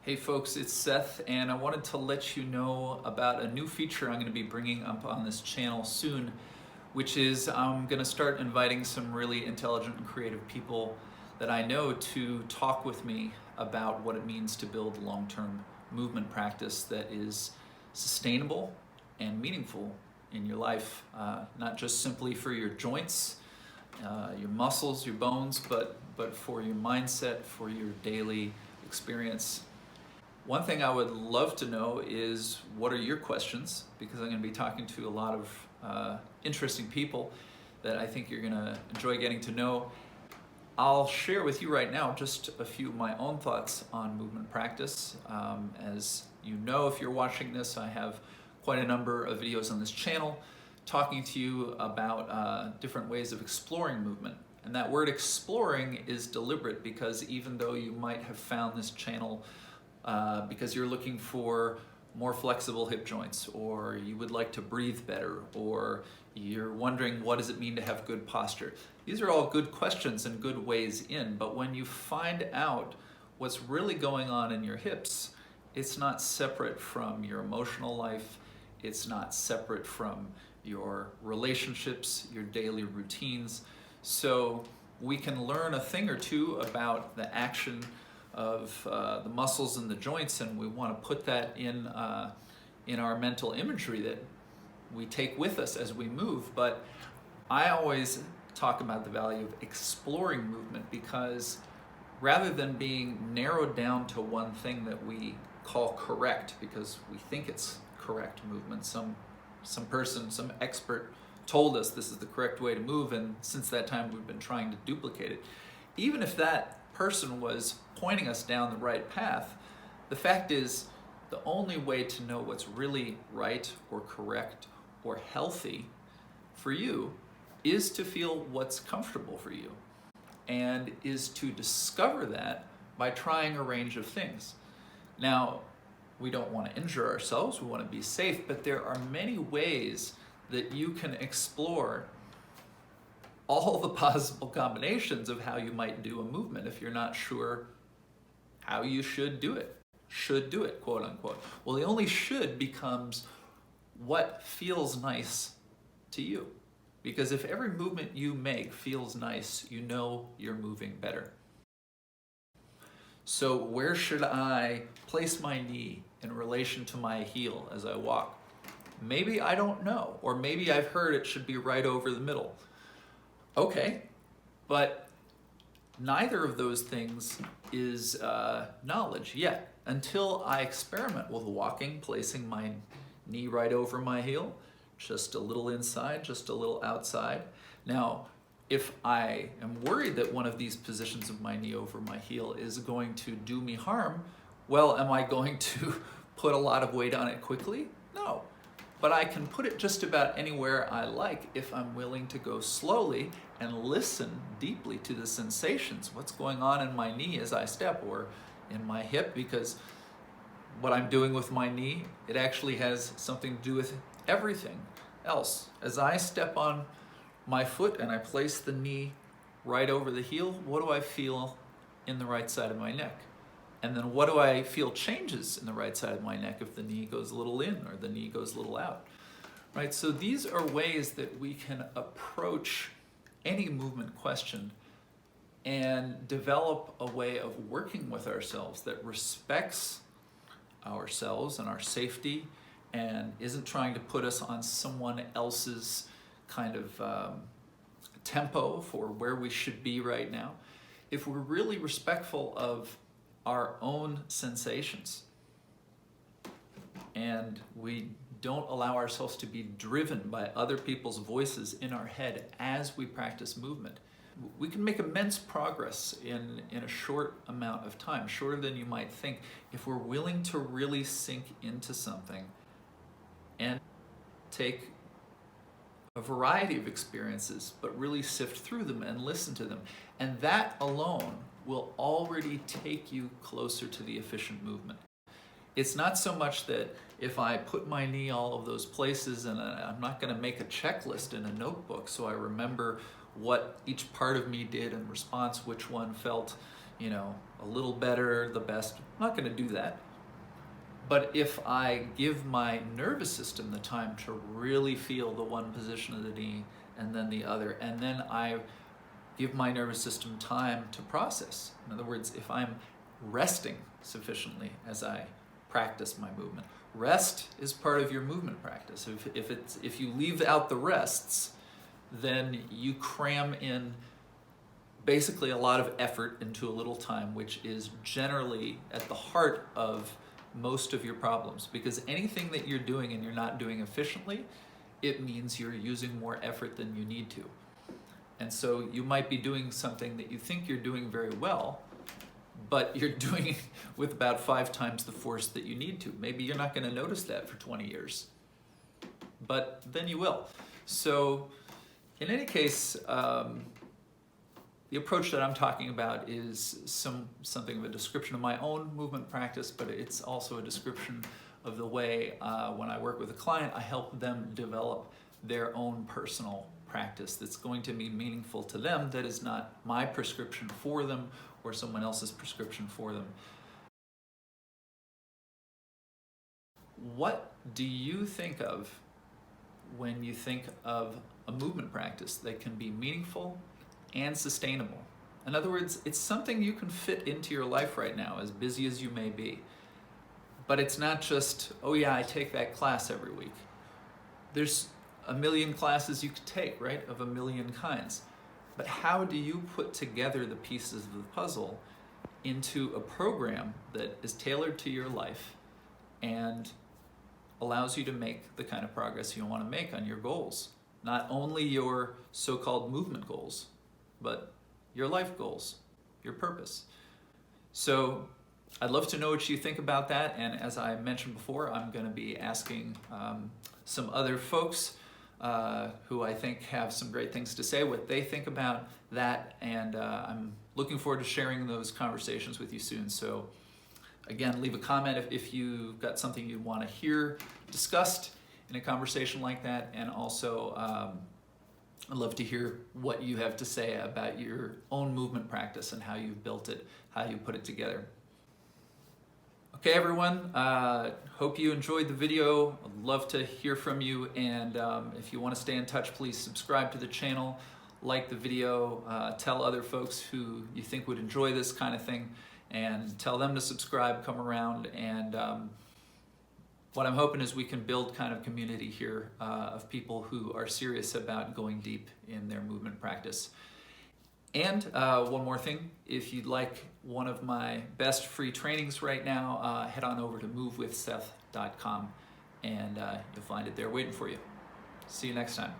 Hey folks, it's Seth, and I wanted to let you know about a new feature I'm going to be bringing up on this channel soon, which is I'm going to start inviting some really intelligent and creative people that I know to talk with me about what it means to build long-term movement practice that is sustainable and meaningful in your life, not just simply for your joints, your muscles, your bones, but for your mindset, for your daily experience. One thing I would love to know is what are your questions, because I'm going to be talking to a lot of interesting people that I think you're going to enjoy getting to know. I'll share with you right now just a few of my own thoughts on movement practice. As you know, if you're watching this, I have quite a number of videos on this channel talking to you about different ways of exploring movement. And that word exploring is deliberate because even though you might have found this channel because you're looking for more flexible hip joints, or you would like to breathe better, or you're wondering what does it mean to have good posture. These are all good questions and good ways in, but when you find out what's really going on in your hips, it's not separate from your emotional life, it's not separate from your relationships, your daily routines. So we can learn a thing or two about the action of the muscles and the joints, and we want to put that in our mental imagery that we take with us as we move. But I always talk about the value of exploring movement, because rather than being narrowed down to one thing that we call correct because we think it's correct movement, some person, some expert told us this is the correct way to move, and since that time we've been trying to duplicate it. Even if that person was pointing us down the right path, the fact is the only way to know what's really right or correct or healthy for you is to feel what's comfortable for you, and is to discover that by trying a range of things. Now, we don't want to injure ourselves, we want to be safe, but there are many ways that you can explore all the possible combinations of how you might do a movement if you're not sure how you should do it, quote unquote. Well, the only should becomes what feels nice to you. Because if every movement you make feels nice, you know you're moving better. So where should I place my knee in relation to my heel as I walk? Maybe I don't know, or maybe I've heard it should be right over the middle. Okay, but neither of those things is knowledge yet, until I experiment with walking, placing my knee right over my heel, just a little inside, just a little outside. Now, if I am worried that one of these positions of my knee over my heel is going to do me harm, well, am I going to put a lot of weight on it quickly? No. But I can put it just about anywhere I like if I'm willing to go slowly and listen deeply to the sensations. What's going on in my knee as I step, or in my hip, because what I'm doing with my knee, it actually has something to do with everything else. As I step on my foot and I place the knee right over the heel, what do I feel in the right side of my neck? And then what do I feel changes in the right side of my neck if the knee goes a little in or the knee goes a little out, right? So these are ways that we can approach any movement question and develop a way of working with ourselves that respects ourselves and our safety and isn't trying to put us on someone else's kind of tempo for where we should be right now. If we're really respectful of our own sensations, and we don't allow ourselves to be driven by other people's voices in our head as we practice movement, we can make immense progress in a short amount of time, shorter than you might think, if we're willing to really sink into something and take a variety of experiences, but really sift through them and listen to them. And that alone will already take you closer to the efficient movement. It's not so much that if I put my knee all of those places, and I'm not going to make a checklist in a notebook so I remember what each part of me did in response, which one felt a little better, the best. I'm not going to do that. But if I give my nervous system the time to really feel the one position of the knee and then the other, and then I give my nervous system time to process. In other words, if I'm resting sufficiently as I practice my movement. Rest is part of your movement practice. If you leave out the rests, then you cram in basically a lot of effort into a little time, which is generally at the heart of most of your problems. Because anything that you're doing and you're not doing efficiently, it means you're using more effort than you need to. And so you might be doing something that you think you're doing very well, but you're doing it with about 5 times the force that you need to. Maybe you're not going to notice that for 20 years, but then you will. So in any case, the approach that I'm talking about is something of a description of my own movement practice, but it's also a description of the way when I work with a client, I help them develop their own personal practice that's going to be meaningful to them, that is not my prescription for them or someone else's prescription for them. What do you think of when you think of a movement practice that can be meaningful and sustainable? In other words, it's something you can fit into your life right now, as busy as you may be. But it's not just, oh yeah, I take that class every week. There's a million classes you could take, right, of a million kinds. But how do you put together the pieces of the puzzle into a program that is tailored to your life and allows you to make the kind of progress you want to make on your goals? Not only your so-called movement goals, but your life goals, your purpose. So I'd love to know what you think about that. And as I mentioned before, I'm going to be asking some other folks who I think have some great things to say, what they think about that. And I'm looking forward to sharing those conversations with you soon. So again, leave a comment if you've got something you want to hear discussed in a conversation like that. And also, I'd love to hear what you have to say about your own movement practice and how you've built it, how you put it together. Okay, everyone, hope you enjoyed the video. I'd love to hear from you, and if you want to stay in touch, please subscribe to the channel, like the video, tell other folks who you think would enjoy this kind of thing, and tell them to subscribe, come around, and what I'm hoping is we can build kind of community here of people who are serious about going deep in their movement practice. And one more thing, if you'd like one of my best free trainings right now, head on over to movewithseth.com and you'll find it there waiting for you. See you next time.